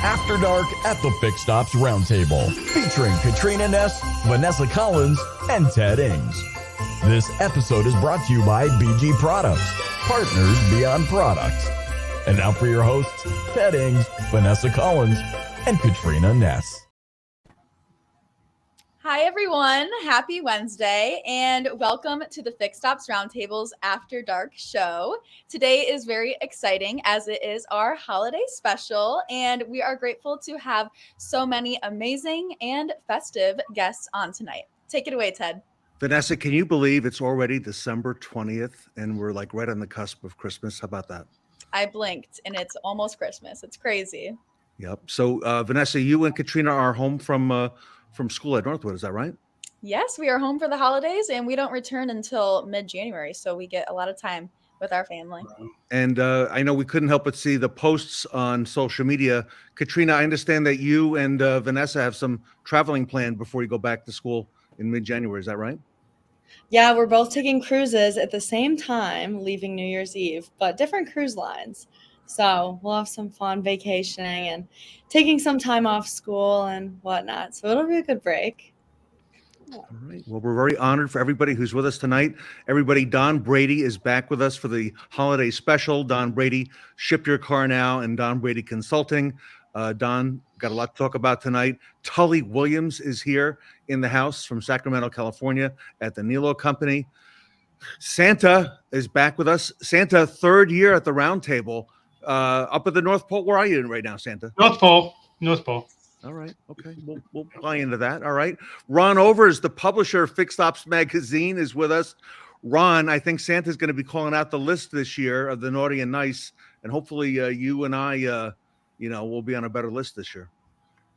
After Dark at the Fix Stops Roundtable, featuring Katrina, Ness, Vanessa Collins, and Ted Ings. This episode is brought to you by BG Products, partners beyond products. And now for your hosts, Ted Ings, Vanessa Collins, and Katrina Ness. Hi, everyone. Happy Wednesday, and welcome to the Fix Stops Roundtable's After Dark show. Today is very exciting as it is our holiday special, and we are grateful to have so many amazing and festive guests on tonight. Take it away, Ted. Vanessa, can you believe it's already December 20th, and we're like right on the cusp of Christmas? How about that? I blinked, and it's almost Christmas. It's crazy. Yep. So, Vanessa, you and Katrina are home from school at Northwood, is that right? Yes, we are home for the holidays, and we don't return until mid-January, so we get a lot of time with our family. And I know we couldn't help but see the posts on social media. Katrina, I understand that you and Vanessa have some traveling planned before you go back to school in mid-January, is that right? Yeah, we're both taking cruises at the same time, leaving New Year's Eve, but different cruise lines. So we'll have some fun vacationing and taking some time off school and whatnot. So it'll be a good break. All right. Well, we're very honored for everybody who's with us tonight. Everybody, Don Brady is back with us for the holiday special. Don Brady, Ship Your Car Now, and Don Brady Consulting. Don, got a lot to talk about tonight. Tully Williams is here in the house from Sacramento, California at the Nilo Company. Santa is back with us. Santa, third year at the round table. Up at the North Pole. Where are you right now, Santa? North Pole. All right. Okay. We'll buy into that. All right. Ron Overs, the publisher of Fix Stops Magazine, is with us. Ron, I think Santa's going to be calling out the list this year of the naughty and nice, and hopefully you and I, we'll be on a better list this year.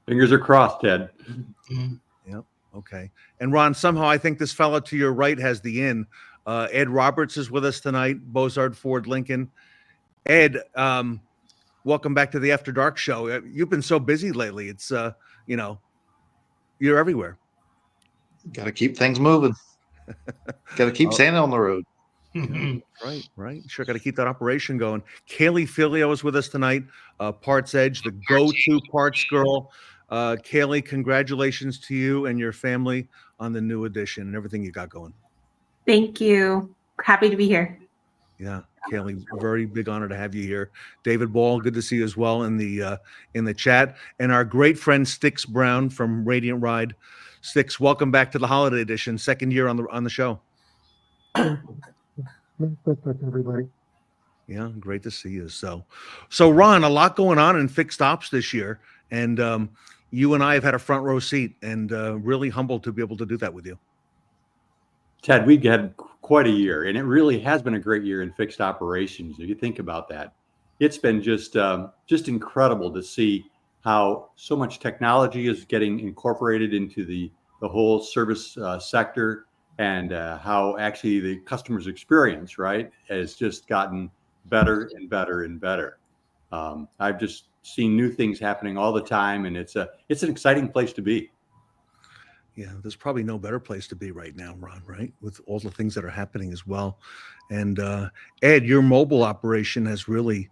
Fingers are crossed, Ted. Yep. Okay. And Ron, somehow I think this fella to your right has the in. Ed Roberts is with us tonight. Bozard Ford Lincoln. Ed, welcome back to the After Dark show. You've been so busy lately. It's, you're everywhere. Got to keep things moving. Got to keep Santa on the road. Right. Sure, got to keep that operation going. Kaylee Felio is with us tonight. Parts Edge, the go-to parts girl. Kaylee, congratulations to you and your family on the new edition and everything you got going. Thank you. Happy to be here. Yeah, Kaylee, very big honor to have you here. David Ball, good to see you as well in the chat. And our great friend Styx Brown from Radiant Ride. Styx, welcome back to the holiday edition, second year on the show. Everybody. Yeah, great to see you. So Ron, a lot going on in Fixed Ops this year, and you and I have had a front row seat, and really humbled to be able to do that with you. Ted, we've had quite a year, and it really has been a great year in fixed operations. If you think about that, it's been just incredible to see how so much technology is getting incorporated into the whole service sector, and how actually the customer's experience, right, has just gotten better and better and better. I've just seen new things happening all the time, and it's an exciting place to be. Yeah, there's probably no better place to be right now, Ron, right? With all the things that are happening as well. And Ed, your mobile operation has really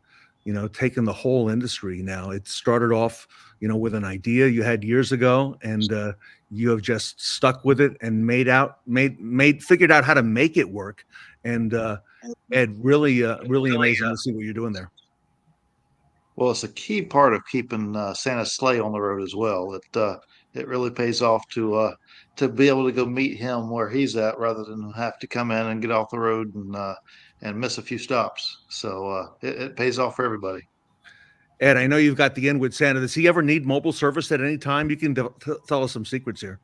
taken the whole industry now. It started off, with an idea you had years ago, and you have just stuck with it and figured out how to make it work. And Ed, really amazing to see what you're doing there. Well, it's a key part of keeping Santa's sleigh on the road as well. It really pays off to be able to go meet him where he's at rather than have to come in and get off the road and miss a few stops. So it pays off for everybody. Ed, I know you've got the in with Santa. Does he ever need mobile service at any time? You can tell us some secrets here.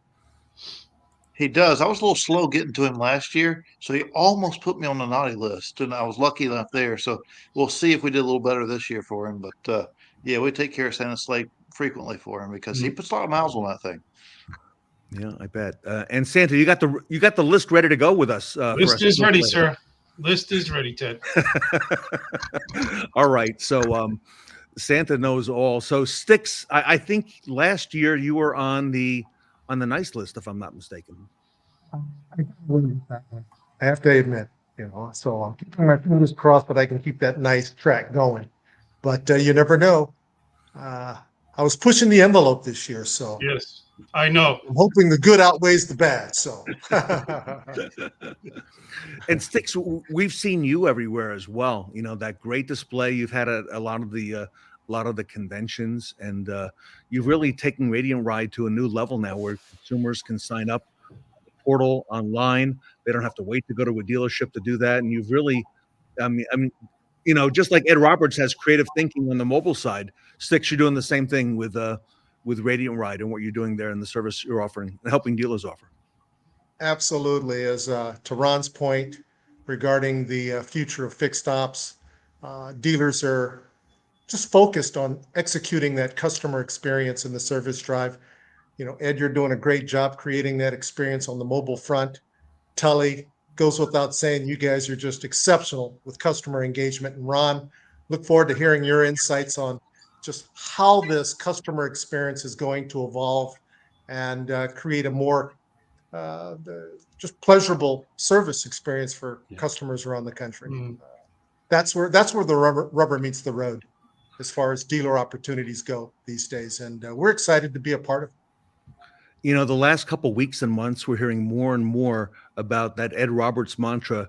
He does. I was a little slow getting to him last year, so he almost put me on the naughty list, and I was lucky enough there. So we'll see if we did a little better this year for him. But yeah, we take care of Santa's sleigh frequently for him because he puts a lot of miles on that thing. Yeah, I bet. And Santa, you got the list ready to go with us. List is ready, sir. List is ready, Ted. All right. So Santa knows all. So Sticks, I think last year you were on the nice list, if I'm not mistaken. I have to admit, so I'm keeping my fingers crossed that I can keep that nice track going. But you never know. I was pushing the envelope this year, so Yes, I know. I'm hoping the good outweighs the bad. So, And Sticks, we've seen you everywhere as well. That great display you've had at a lot of the conventions, and you've really taken Radiant Ride to a new level now, where consumers can sign up the portal online. They don't have to wait to go to a dealership to do that. And you've really, I mean, just like Ed Roberts has creative thinking on the mobile side, Sticks, you're doing the same thing with Radiant Ride and what you're doing there and the service you're offering, helping dealers offer. absolutely. As to Ron's point regarding the future of fixed ops, dealers are just focused on executing that customer experience in the service drive. Ed, you're doing a great job creating that experience on the mobile front. Tully, goes without saying, you guys are just exceptional with customer engagement. And Ron, look forward to hearing your insights on just how this customer experience is going to evolve and create a more just pleasurable service experience for customers around the country. That's where the rubber meets the road as far as dealer opportunities go these days. And we're excited to be a part of it. The last couple of weeks and months, we're hearing more and more about that Ed Roberts mantra,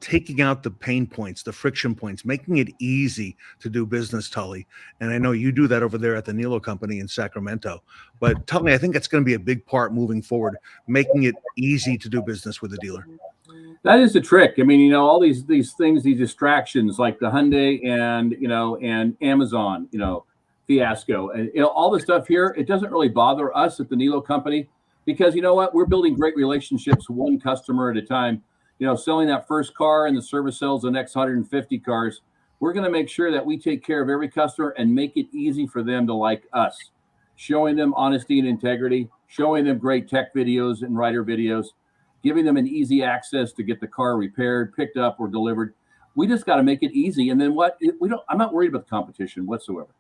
taking out the pain points, the friction points, making it easy to do business, Tully. And I know you do that over there at the Nilo Company in Sacramento. But Tully, I think that's going to be a big part moving forward, making it easy to do business with a dealer. That is the trick. I mean, all these things, these distractions like the Hyundai and Amazon, fiasco and all the stuff here, it doesn't really bother us at the Nilo Company because we're building great relationships one customer at a time. Selling that first car and the service sells the next 150 cars. We're going to make sure that we take care of every customer and make it easy for them to like us, showing them honesty and integrity, showing them great tech videos and rider videos, giving them an easy access to get the car repaired, picked up, or delivered. We just got to make it easy. And then I'm not worried about the competition whatsoever.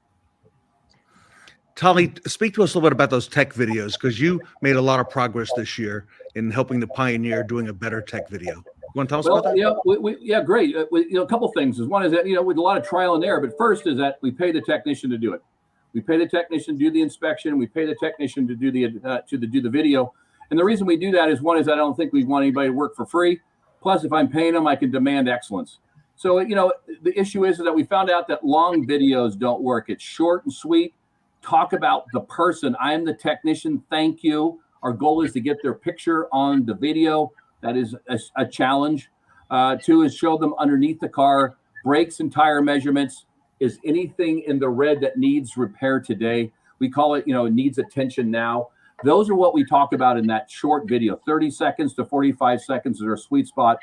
Tully, speak to us a little bit about those tech videos, because you made a lot of progress this year in helping to pioneer doing a better tech video. You want to tell us about that? Great. A couple things. One is that, with a lot of trial and error, but first is that we pay the technician to do it. We pay the technician to do the inspection. We pay the technician to do the video. And the reason we do that is, one is I don't think we want anybody to work for free. Plus, if I'm paying them, I can demand excellence. So, the issue is that we found out that long videos don't work. It's short and sweet. Talk about the person. I am the technician. Thank you. Our goal is to get their picture on the video. That is a challenge. Two is show them underneath the car, brakes and tire measurements. Is anything in the red that needs repair today? We call it, needs attention now. Those are what we talk about in that short video. 30 seconds to 45 seconds is our sweet spot.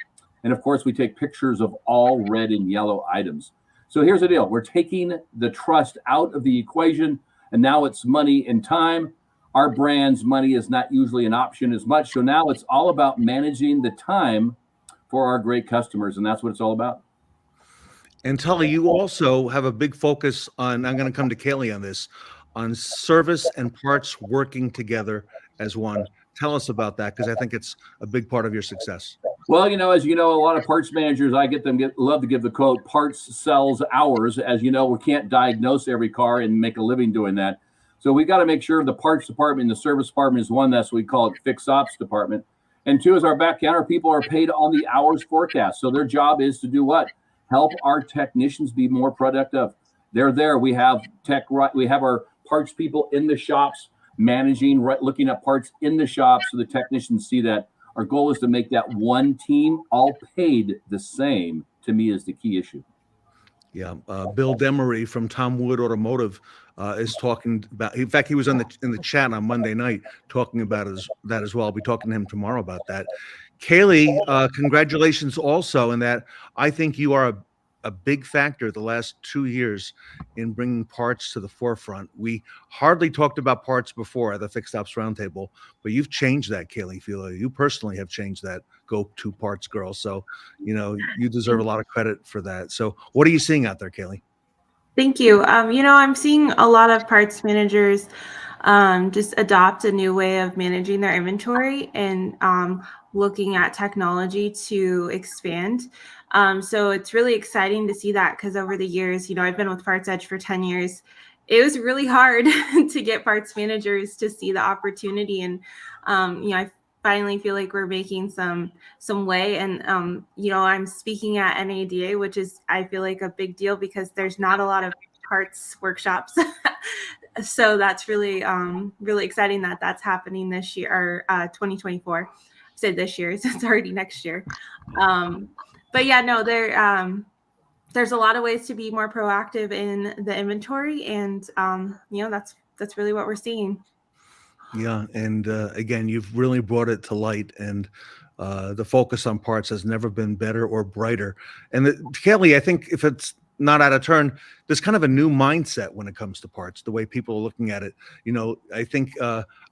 And of course, we take pictures of all red and yellow items. So here's the deal. We're taking the trust out of the equation. And now it's money and time. Our brand's money is not usually an option as much. So now it's all about managing the time for our great customers. And that's what it's all about. And Tully, you also have a big focus on, I'm going to come to Kaylee on this, on service and parts working together as one. Tell us about that, because I think it's a big part of your success. Well, as you know, a lot of parts managers, I love to give the quote, parts sells hours. As you know, we can't diagnose every car and make a living doing that. So we got to make sure the parts department and the service department is one, that's what we call it fixed ops department. And two is our back counter people are paid on the hours forecast. So their job is to do what? Help our technicians be more productive. They're there. We have we have our parts people in the shops managing, looking at parts in the shop so the technicians see that. Our goal is to make that one team all paid the same, to me, is the key issue. Yeah. Bill Demery from Tom Wood Automotive is talking about, in fact, he was in the chat on Monday night talking about that as well. I'll be talking to him tomorrow about that. Kaylee, congratulations also in that. I think you are a big factor the last 2 years in bringing parts to the forefront. We hardly talked about parts before at the Fixed Ops Roundtable, but you've changed that, Kaylee Felio. You personally have changed that go-to parts girl. So, you deserve a lot of credit for that. So what are you seeing out there, Kaylee? Thank you. I'm seeing a lot of parts managers just adopt a new way of managing their inventory and looking at technology to expand. So it's really exciting to see that, because over the years, I've been with Parts Edge for 10 years. It was really hard to get parts managers to see the opportunity. And, I finally feel like we're making some way. And, I'm speaking at NADA, which is, I feel like, a big deal because there's not a lot of parts workshops. So that's really, really exciting that that's happening this year, or 2024. I said this year, so it's already next year. But yeah, no, there's a lot of ways to be more proactive in the inventory, and that's really what we're seeing. Yeah, and again, you've really brought it to light, and the focus on parts has never been better or brighter. And Kelly, I think if it's not out of turn, there's kind of a new mindset when it comes to parts, the way people are looking at it. I think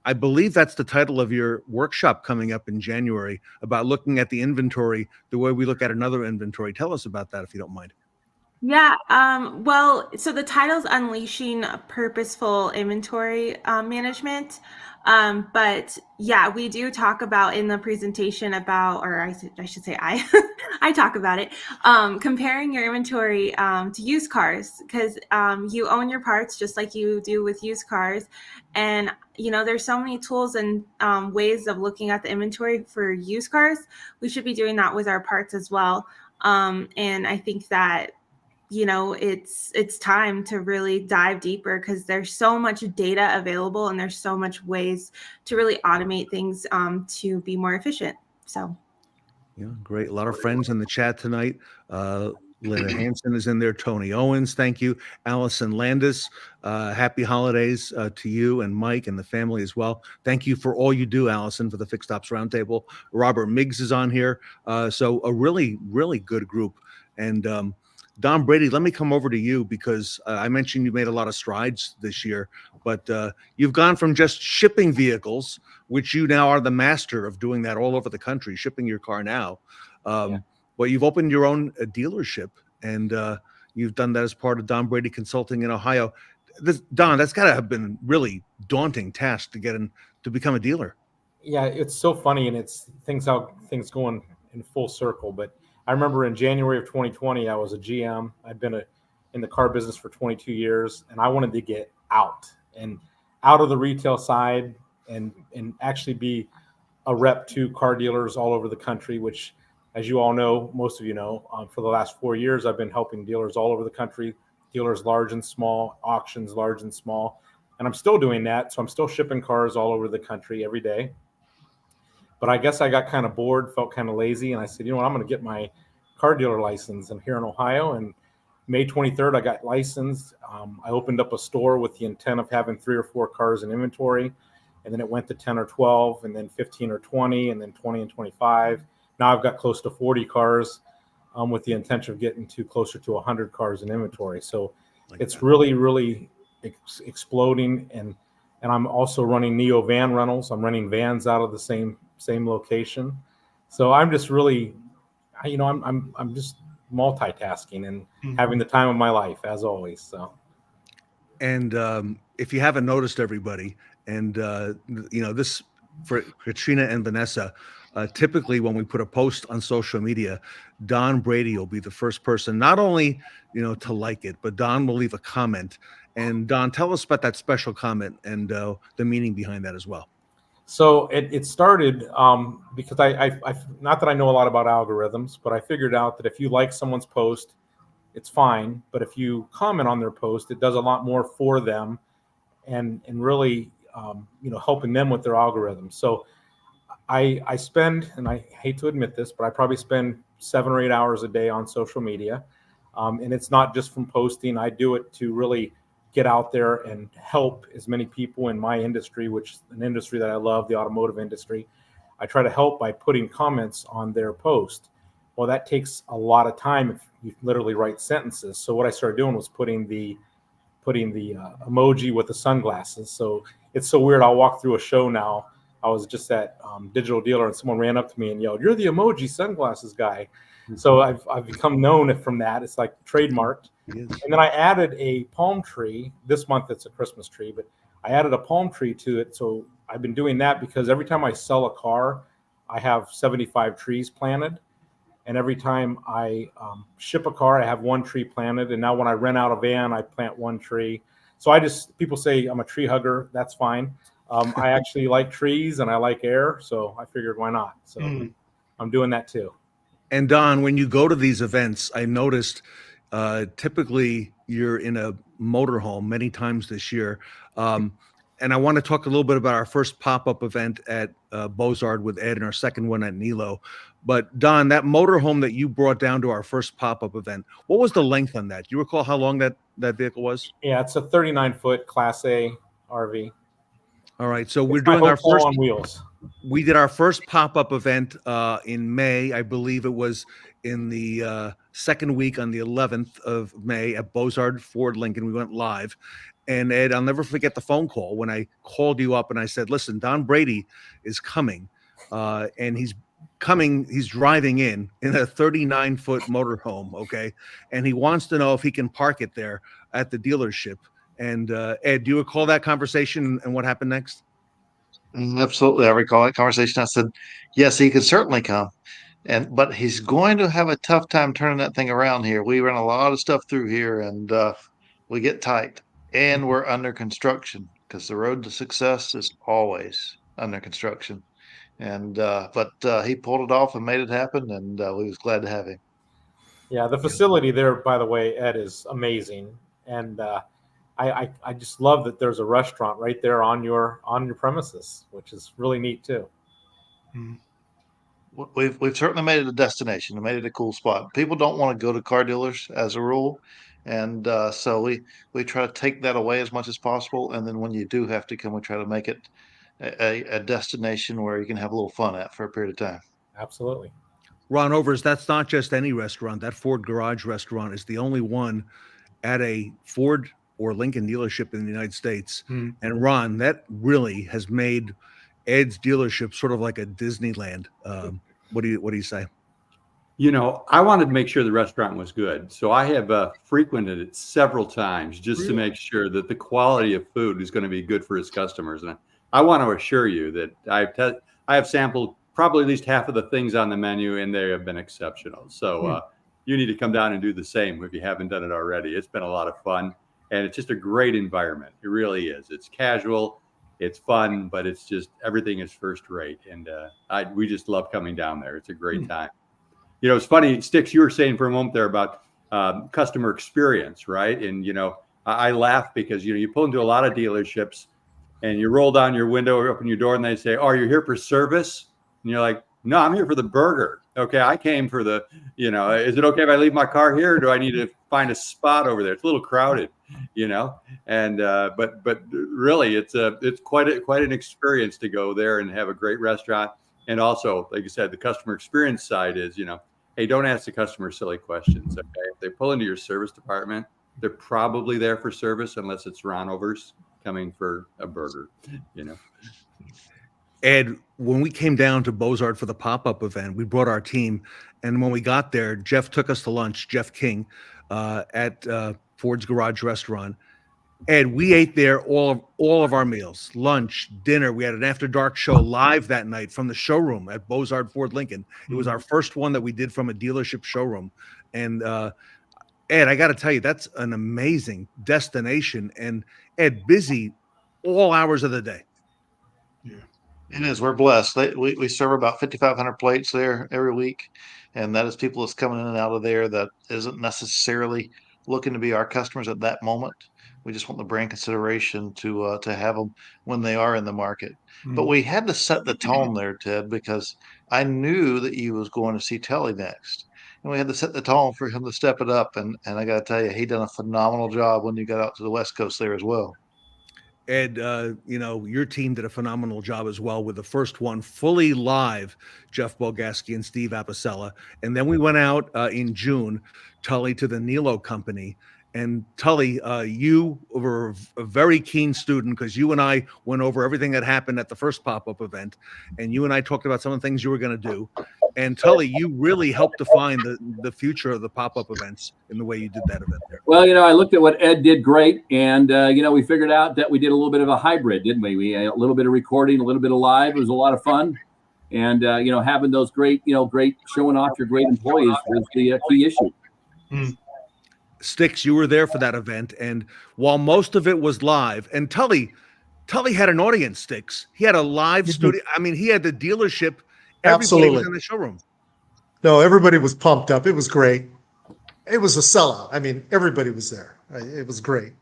I believe that's the title of your workshop coming up in January, about looking at the inventory the way we look at another inventory. Tell us about that, if you don't mind. Yeah. Well, so the title's Unleashing Purposeful Inventory Management. But yeah, we do talk about in the presentation about, or I should say I talk about it, comparing your inventory to used cars, because you own your parts just like you do with used cars. And, there's so many tools and ways of looking at the inventory for used cars. We should be doing that with our parts as well. And I think that it's time to really dive deeper, because there's so much data available and there's so much ways to really automate things to be more efficient. So yeah, great. A lot of friends in the chat tonight. Linda Hansen is in there. Tony Owens, thank you. Allison Landis, happy holidays to you and Mike and the family as well. Thank you for all you do, Allison, for the Fixed Ops Roundtable. Robert Miggs is on here. So a really, really good group. And Don Brady, let me come over to you, because I mentioned you made a lot of strides this year, but you've gone from just shipping vehicles, which you now are the master of doing that all over the country, shipping your car now. But you've opened your own dealership, and you've done that as part of Don Brady Consulting in Ohio. Don, that's got to have been really daunting task to get in to become a dealer. Yeah, it's so funny, and it's how things going in full circle. But I remember in January of 2020, I was a GM. I'd been in the car business for 22 years, and I wanted to get out of the retail side and actually be a rep to car dealers all over the country, which, as you all know, most of you know, for the last 4 years, I've been helping dealers all over the country, dealers large and small, auctions large and small. And I'm still doing that. So I'm still shipping cars all over the country every day. But I guess I got kind of bored, felt kind of lazy. And I said, I'm going to get my car dealer license. And here in Ohio, and May 23rd, I got licensed. I opened up a store with the intent of having 3 or 4 cars in inventory. And then it went to 10 or 12, and then 15 or 20, and then 20 and 25. Now I've got close to 40 cars with the intention of getting to closer to 100 cars in inventory. So it's really, really exploding. And I'm also running Neo van rentals. I'm running vans out of the same location. So I'm just really, I'm just multitasking and having the time of my life, as always. So. And if you haven't noticed, everybody, and this for Katrina and Vanessa, typically when we put a post on social media, Don Brady will be the first person, not only to like it, but Don will leave a comment. And Don, tell us about that special comment and the meaning behind that as well. So it started because I not that I know a lot about algorithms, but I figured out that if you like someone's post, it's fine. But if you comment on their post, it does a lot more for them, and really helping them with their algorithms. So I spend, and I hate to admit this, but I probably spend 7 or 8 hours a day on social media, and it's not just from posting. I do it to really get out there and help as many people in my industry, which is an industry that I love, the automotive industry. I try to help by putting comments on their post. Well, that takes a lot of time if you literally write sentences. So what I started doing was putting the emoji with the sunglasses. So it's so weird. I'll walk through a show now. I was just at Digital Dealer, and someone ran up to me and yelled, "You're the emoji sunglasses guy." So I've become known from that. It's like trademarked. And then I added a palm tree. This month it's a Christmas tree, but I added a palm tree to it. So I've been doing that because every time I sell a car, I have 75 trees planted. And every time I ship a car, I have 1 tree planted. And now when I rent out a van, I plant 1 tree. So people say I'm a tree hugger. That's fine. I actually like trees and I like air. So I figured, why not? So I'm doing that too. And Don, when you go to these events, I noticed typically you're in a motorhome many times this year. And I want to talk a little bit about our first pop-up event at Bozard with Ed and our second one at Nilo. But Don, that motorhome that you brought down to our first pop-up event, what was the length on that? Do you recall how long that vehicle was? Yeah, it's a 39-foot Class A RV. All right, so we're doing our first on wheels. We did our first pop-up event in May. I believe it was in the second week on the 11th of May at Bozard Ford Lincoln. We went live. And Ed, I'll never forget the phone call when I called you up and I said, listen, Don Brady is coming. And he's driving in a 39-foot motorhome, okay? And he wants to know if he can park it there at the dealership. And Ed, do you recall that conversation and what happened next? Absolutely. I recall that conversation. I said, yes, he can certainly come. But he's going to have a tough time turning that thing around here. We run a lot of stuff through here and we get tight and we're under construction because the road to success is always under construction. And but he pulled it off and made it happen, and we was glad to have him. Yeah, the facility there, by the way, Ed, is amazing. And I just love that there's a restaurant right there on your premises, which is really neat too. We've certainly made it a destination. We made it a cool spot. People don't want to go to car dealers as a rule, and so we try to take that away as much as possible. And then when you do have to come, we try to make it a destination where you can have a little fun at for a period of time. Absolutely. Ron Overs, that's not just any restaurant. That Ford Garage restaurant is the only one at a Ford or Lincoln dealership in the United States. And Ron, that really has made Ed's dealership sort of like a Disneyland. What do you say? I wanted to make sure the restaurant was good. So I have frequented it several times just to make sure that the quality of food is going to be good for his customers. And I want to assure you that I have sampled probably at least half of the things on the menu, and they have been exceptional. So you need to come down and do the same if you haven't done it already. It's been a lot of fun, and it's just a great environment. It really is. It's casual, it's fun, but it's just everything is first rate. And we just love coming down there. It's a great time. It's funny, Sticks, you were saying for a moment there about customer experience, right? And, I laugh because, you pull into a lot of dealerships and you roll down your window or open your door and they say, "Oh, you're here for service?" And you're like, "No, I'm here for the burger. Okay, I came for the, is it okay if I leave my car here? Or do I need to find a spot over there? It's a little crowded, And but really, it's quite an experience to go there and have a great restaurant. And also, like you said, the customer experience side is, hey, don't ask the customer silly questions. Okay, if they pull into your service department, they're probably there for service unless it's Ron Overs coming for a burger, Ed, when we came down to Bozard for the pop-up event, we brought our team. And when we got there, Jeff took us to lunch, Jeff King, at Ford's Garage Restaurant. And we ate there all of our meals, lunch, dinner. We had an after dark show live that night from the showroom at Bozard Ford Lincoln. It was our first one that we did from a dealership showroom. And Ed, I got to tell you, that's an amazing destination. And Ed, busy all hours of the day. It is. We're blessed. We serve about 5,500 plates there every week, and that is people that's coming in and out of there that isn't necessarily looking to be our customers at that moment. We just want the brand consideration to have them when they are in the market. But we had to set the tone there, Ted, because I knew that you was going to see Tully next, and we had to set the tone for him to step it up. And I got to tell you, he done a phenomenal job when you got out to the West Coast there as well. Ed, your team did a phenomenal job as well with the first one fully live, Jeff Bogaski and Steve Apicella. And then we went out in June, Tully, to the Nilo Company. And Tully, you were a very keen student because you and I went over everything that happened at the first pop-up event. And you and I talked about some of the things you were going to do. And Tully, you really helped define the future of the pop-up events in the way you did that event there. Well, I looked at what Ed did great, and we figured out that we did a little bit of a hybrid, didn't we? We had a little bit of recording, a little bit of live. It was a lot of fun, and having those great showing off your great employees was the key issue. Sticks, you were there for that event, and while most of it was live, and Tully had an audience. Sticks, he had a live studio. I mean, he had the dealership. Everybody was in the showroom. No, everybody was pumped up. It was great. It was a sellout. I mean, everybody was there. It was great.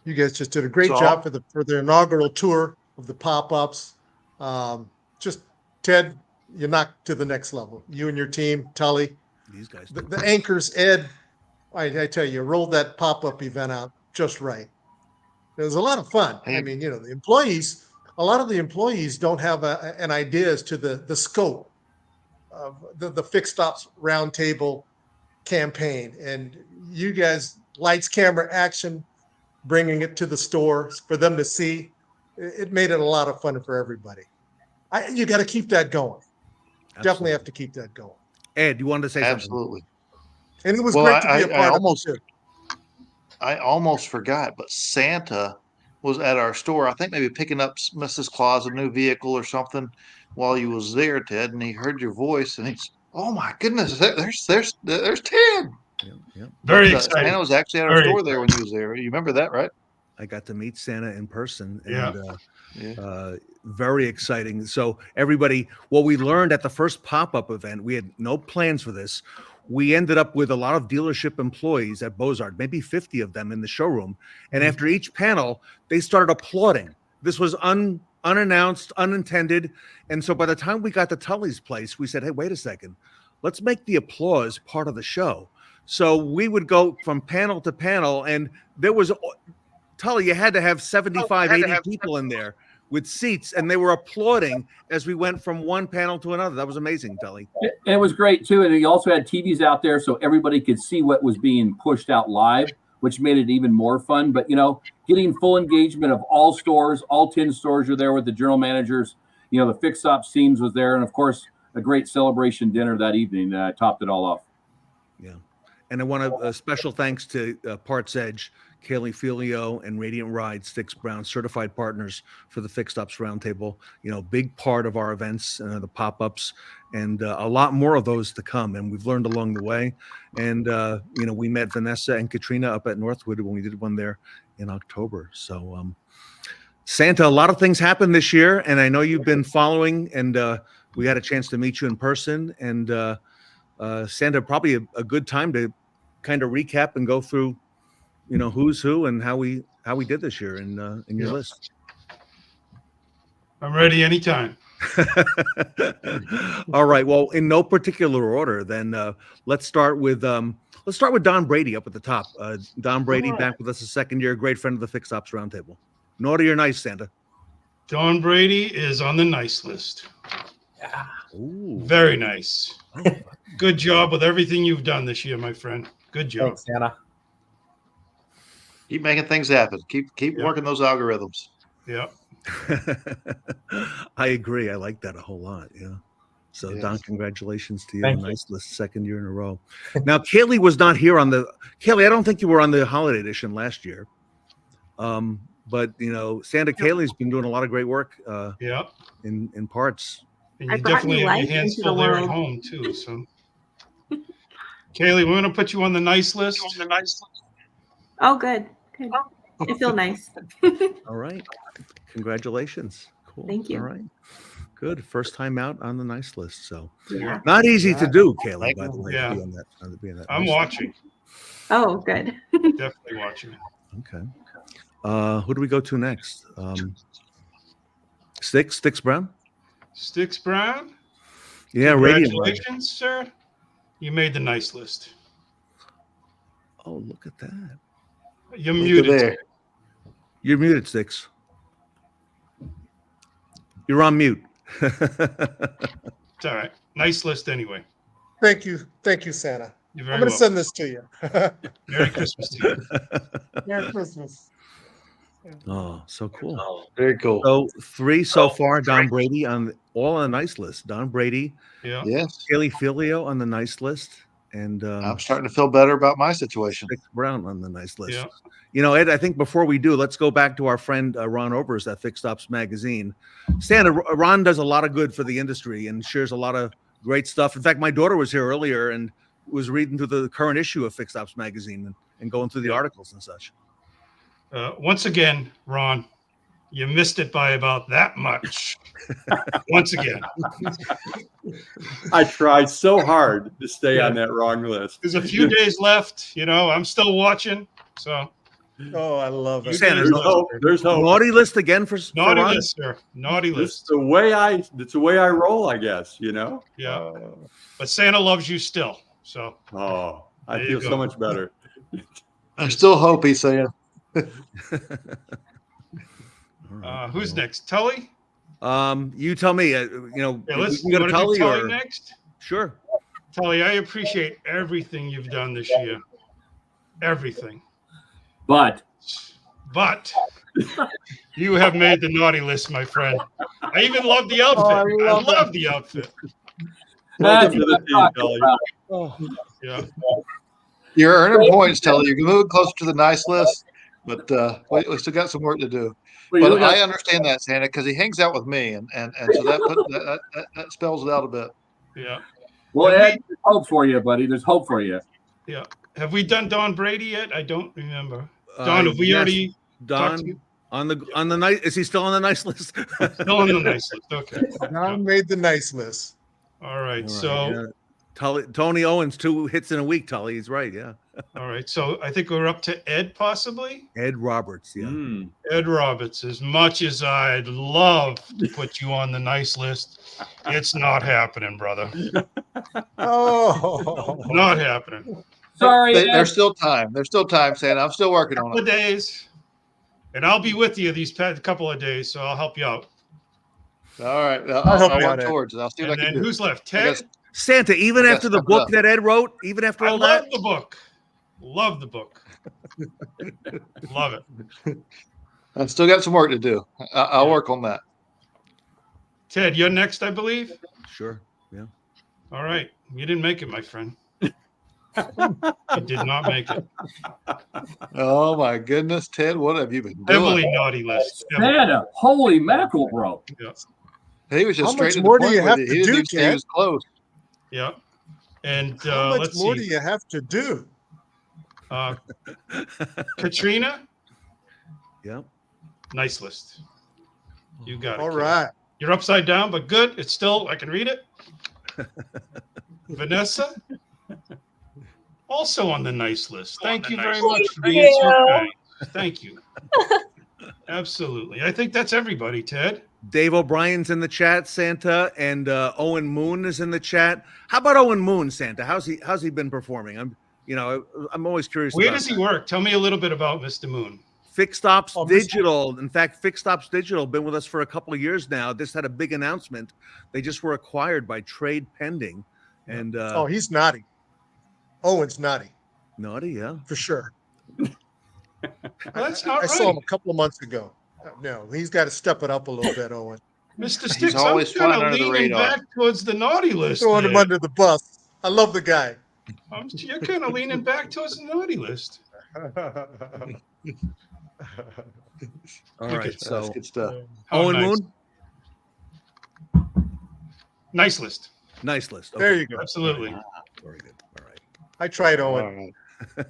You guys just did a great job for the inaugural tour of the pop-ups. Just Ted, you knocked to the next level. You and your team, Tully, these guys, the anchors, Ed. I tell you, rolled that pop-up event out just right. It was a lot of fun. I mean, the employees. A lot of the employees don't have an idea as to the scope of the Fixed Ops Roundtable campaign. And you guys, lights, camera, action, bringing it to the stores for them to see, it made it a lot of fun for everybody. You got to keep that going. Absolutely. Definitely have to keep that going. Ed, you wanted to say something? Absolutely. And it was great to be a part of it. I almost forgot, but Santa was at our store, I think maybe picking up Mrs. Claus a new vehicle or something while you was there, Ted, and he heard your voice and he's, oh my goodness, there's Ted. Yeah. Very exciting. Santa was actually at our store there when you was there. You remember that, right? I got to meet Santa in person, and very exciting. So everybody, what we learned at the first pop-up event, we had no plans for this. We ended up with a lot of dealership employees at Bozard, maybe 50 of them in the showroom. And after each panel, they started applauding. This was unannounced, unintended. And so by the time we got to Tully's place, we said, hey, wait a second. Let's make the applause part of the show. So we would go from panel to panel, and there was, Tully, you had to have 75, 80 people in there with seats, and they were applauding as we went from one panel to another. That was amazing, Tully. And it was great, too. And he also had TVs out there so everybody could see what was being pushed out live, which made it even more fun. But, getting full engagement of all stores, all 10 stores are there with the general managers. The Fix Ops teams was there. And, of course, a great celebration dinner that evening topped it all off. Yeah. And I want a special thanks to Parts Edge, Kaylee, Felio, and Radiant Ride, Sticks Brown, certified partners for the Fixed Ops Roundtable. Big part of our events, the pop-ups, and a lot more of those to come. And we've learned along the way. And, we met Vanessa and Katrina up at Northwood when we did one there in October. So, Santa, a lot of things happened this year, and I know you've been following, and we had a chance to meet you in person. And Santa, probably a good time to kind of recap and go through who's who and how we did this year in your list. I'm ready anytime. All right. Well, in no particular order, then let's start with Don Brady up at the top. Don Brady back with us a second year, great friend of the Fixed Ops Roundtable. Naughty or nice, Santa? Don Brady is on the nice list. Yeah. Ooh. Very nice. Good job with everything you've done this year, my friend. Good job. Thanks, Santa. Keep making things happen. Keep working those algorithms. Yeah. I agree. I like that a whole lot. Yeah. So Don, congratulations to you. Thank Nice list, second year in a row. Now, Kaylee was not here Kaylee, I don't think you were on the holiday edition last year. But Santa Kaylee's been doing a lot of great work. Yeah. In parts. And I you brought definitely new have your life hands into the full there at world. home too. So, Kaylee, we're gonna put you on the nice list. Oh, good. Good. I feel nice. All right. Congratulations. Cool. Thank you. All right. Good. First time out on the nice list. So Yeah. not easy to do, Kaylee, Thank by the you. way. Yeah. To be on that I'm nice watching. Oh, good. Definitely watching. list. Okay. Who do we go to next? Sticks Brown? Sticks Brown. Yeah, Radiant. Congratulations, sir. You made the nice list. Oh, look at that. You're Look at muted. there. You're muted, Sticks. You're on mute. It's all right. Nice list anyway. Thank you, Santa. You're I'm very going to welcome. send this to you. Merry Christmas to you. Merry Christmas. Oh, so cool. Very cool. So 3 so far. Don Brady all on the nice list. Don Brady, Yeah. Yes. Kaylee Felio on the nice list, and I'm starting to feel better about my situation. Sticks Brown on the nice list. Yeah. Ed, I think before we do, let's go back to our friend Ron Overs at Fixed Ops Magazine. Santa, Ron does a lot of good for the industry and shares a lot of great stuff. In fact, my daughter was here earlier and was reading through the current issue of Fixed Ops Magazine and going through the articles and such. Once again, Ron, you missed it by about that much. Once again. I tried so hard to stay on that wrong list. There's a few days left. I'm still watching. So. Oh, I love it. Santa, There's hope. There's hope. Naughty list again for Naughty Ron? list, sir. Naughty list. It's the way I roll, I guess. Yeah. But Santa loves you still. So. Oh, I There feel you go. so much better. I still hope he's saying. Who's next? Tully? You tell me. Yeah, we can go to Tully or next. sure. Tully, I appreciate everything you've done this year. Everything. But you have made the naughty list, my friend. I even love the outfit. I love the outfit. Welcome to the team, Tully. Oh, Yeah. You're earning points, Tully. You're moving closer to the nice list, but we still got some work to do. Well, you But look at- I understand that, Santa, because he hangs out with me, and so that spells it out a bit. Yeah. well, Have Ed, there's hope for you, buddy. There's hope for you. Yeah. Have we done Don Brady yet? I don't remember. Don, have we Yes, already talked to Don you? on the nice? Is he still on the nice list? Still on the nice list. Okay. Don made the nice list. All right. All So, right, yeah. Tony Owens 2 hits in a week. Tully, he's right. Yeah. all right. So I think we're up to Ed, possibly. Ed Roberts. Yeah. Mm. Ed Roberts. As much as I'd love to put you on the nice list, it's not happening, brother. Oh, Not happening. Sorry, Ed. There's still time. There's still time, Santa. I'm still working on Couple of it. days, and I'll be with you these couple of days, so I'll help you out. All right. I'll help I'll you work out, Ed. towards it. I'll see what And I can then do. who's left? I Ted. guess- Santa, even I after guess the step it book up. that Ed wrote, even after I all love that, the book. Love the book. Love it. I've still got some work to do. I'll work on that. Ted, you're next, I believe. sure. Yeah. All right. You didn't make it, my friend. You did not make it. Oh my goodness, Ted, what have you been Heavily doing? naughty list. Heavily. Santa, holy mackerel, bro. He was just How straight much to the more do point you with have it. to He didn't do, even say he Ted? was close. Yeah. And how much let's more do see. you have to do? Katrina, Yeah. nice list. You got it. All kid. right. You're upside down, but good. It's still, I can read it. Vanessa, also on the nice list. Thank you very much for being so kind. Thank you. Absolutely. I think that's everybody, Ted. Dave O'Brien's in the chat, Santa, and Owen Moon is in the chat. How about Owen Moon, Santa? How's he been performing? I'm always curious. Where about does he that. work? Tell me a little bit about Mr. Moon. Fixed Ops Oh, Mr. Digital. In fact, Fixed Ops Digital been with us for a couple of years now. This had a big announcement. They just were acquired by Trade Pending, and Oh, he's naughty. Owen's naughty naughty, yeah. for sure. That's I not saw him right. a couple of months ago. No, he's got to step it up a little bit, Owen. Mr. Sticks, I'm always kind flying of under the leaning radar. back towards the naughty list. Throwing him there. under the bus. I love the guy. You're kind of leaning back towards the naughty list. All Look right. at So That's good stuff. How Owen nice. Moon, Nice list. nice list. There Okay. you go. Absolutely. Very good. All right. I tried, All Owen. right.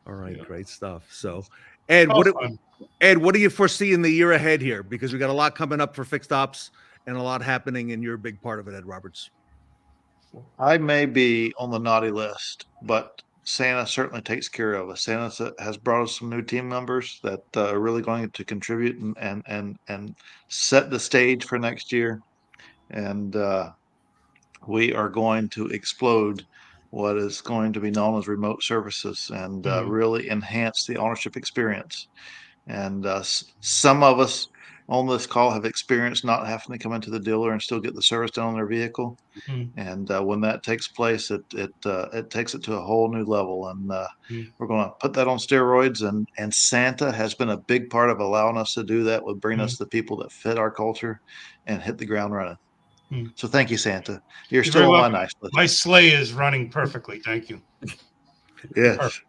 All right. Yeah. Great stuff. So, Ed, All fun. what do you foresee in the year ahead here? Because we got a lot coming up for Fixed Ops and a lot happening, and you're a big part of it, Ed Roberts. I may be on the naughty list, but Santa certainly takes care of us. Santa has brought us some new team members that are really going to contribute and set the stage for next year. And we are going to explode what is going to be known as remote services and really enhance the ownership experience. And some of us on this call have experienced not having to come into the dealer and still get the service done on their vehicle. And when that takes place, it takes it to a whole new level. And we're going to put that on steroids. And Santa has been a big part of allowing us to do that, with bringing us the people that fit our culture and hit the ground running. So thank you, Santa. You're still on my nice list. My sleigh is running perfectly. Thank you. Yes.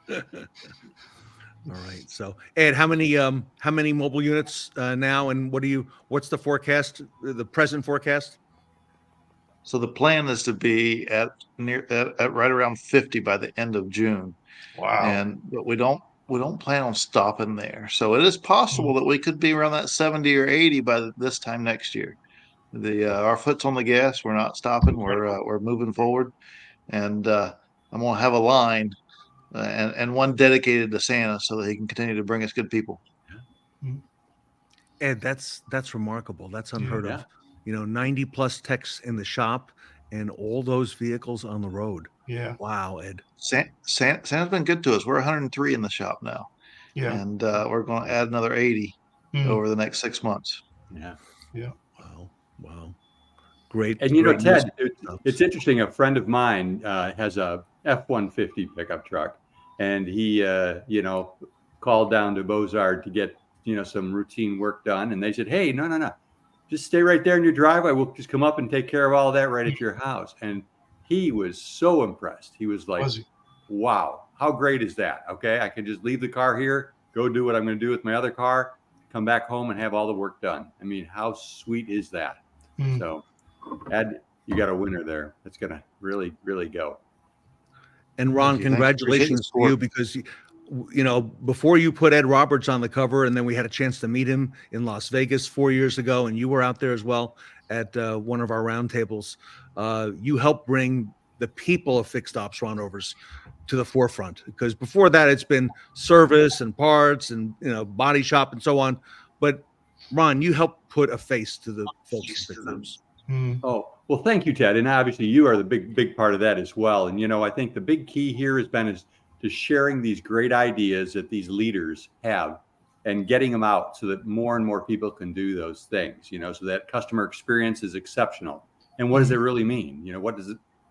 All right. So, Ed, how many mobile units now, and what's the forecast, the present forecast? So the plan is to be at right around 50 by the end of June. Wow. But we don't plan on stopping there. So it is possible that we could be around that 70 or 80 by this time next year. Our foot's on the gas. We're not stopping. We're moving forward, and I'm gonna have a line and one dedicated to Santa so that he can continue to bring us good people. Ed, that's remarkable. That's unheard of. 90 plus techs in the shop and all those vehicles on the road. Yeah. Wow, Ed. Santa's been good to us. We're 103 in the shop now. Yeah. And we're going to add another 80 over the next 6 months. Yeah. Yeah. Wow. Great. And Ted, it's interesting. A friend of mine has a F-150 pickup truck, and he, called down to Beaux-Arts to get, some routine work done. And they said, hey, no. Just stay right there in your driveway. We'll just come up and take care of all that right at your house. And he was so impressed. He was like, wow, how great is that? Okay, I can just leave the car here, go do what I'm going to do with my other car, come back home and have all the work done. I mean, how sweet is that? So, Ed, you got a winner there. That's going to really, really go. And Ron, congratulations to you, because before you put Ed Roberts on the cover, and then we had a chance to meet him in Las Vegas 4 years ago, and you were out there as well at one of our roundtables. You helped bring the people of Fixed Ops Roundovers to the forefront, because before that it's been service and parts and body shop and so on. But Ron, you helped put a face to the folks at Fixed Ops. Oh, well, thank you, Ted. And obviously you are the big part of that as well. And, I think the big key here has been to sharing these great ideas that these leaders have and getting them out so that more and more people can do those things, so that customer experience is exceptional. And what does it really mean?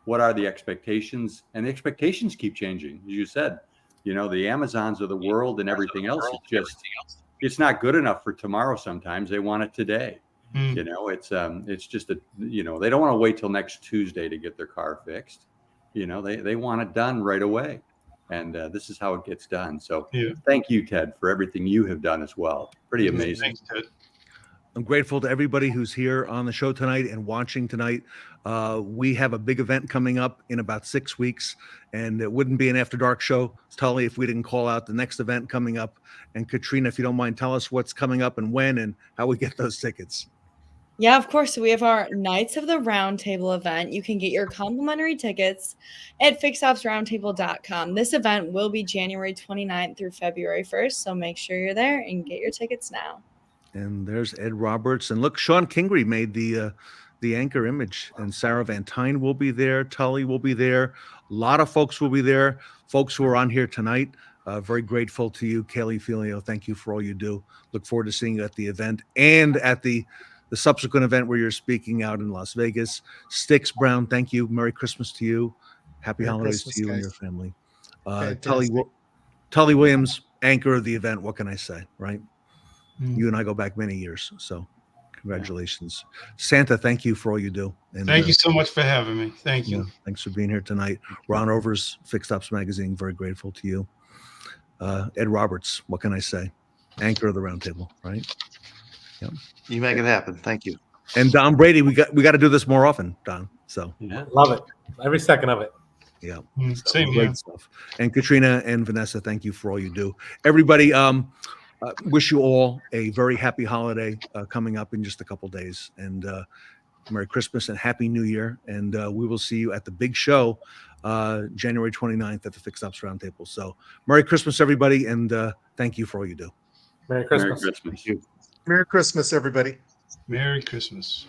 What are the expectations? And the expectations keep changing. As you said, the Amazons of the world and everything else, it's not good enough for tomorrow. Sometimes they want it today. It's just they don't want to wait till next Tuesday to get their car fixed. They want it done right away. And this is how it gets done. So thank you, Ted, for everything you have done as well. Pretty amazing. Thanks, Ted. I'm grateful to everybody who's here on the show tonight and watching tonight. We have a big event coming up in about 6 weeks, and it wouldn't be an After Dark show, Tully, if we didn't call out the next event coming up. And Katrina, if you don't mind, tell us what's coming up and when and how we get those tickets. Yeah, of course. So we have our Knights of the Roundtable event. You can get your complimentary tickets at fixopsroundtable.com. This event will be January 29th through February 1st, so make sure you're there and get your tickets now. And there's Ed Roberts. And look, Sean Kingery made the anchor image, and Sarah Van Tyne will be there. Tully will be there. A lot of folks will be there. Folks who are on here tonight. Very grateful to you, Kaylee, Felio. Thank you for all you do. Look forward to seeing you at the event and at the subsequent event where you're speaking out in Las Vegas. Sticks Brown, thank you. Merry Christmas to you. Happy holidays to you and your family. Tully Williams, anchor of the event. What can I say, right? You and I go back many years, so congratulations. Santa, thank you for all you do. And thank you so much for having me. Thank you. Thanks for being here tonight. Ron Overs, Fixed Ops Magazine, very grateful to you. Ed Roberts. What can I say? Anchor of the roundtable, right? Yep. You make it happen. Thank you. And Don Brady, we got to do this more often, Don. So Yeah. Love it. Every second of it. yeah, Same great here. stuff. And Katrina and Vanessa, thank you for all you do. Everybody, wish you all a very happy holiday coming up in just a couple days. And Merry Christmas and Happy New Year. And we will see you at the big show, January 29th at the Fixed Ops Roundtable. So Merry Christmas, everybody. And thank you for all you do. Merry Christmas. Merry Christmas. Merry Christmas, everybody. Merry Christmas.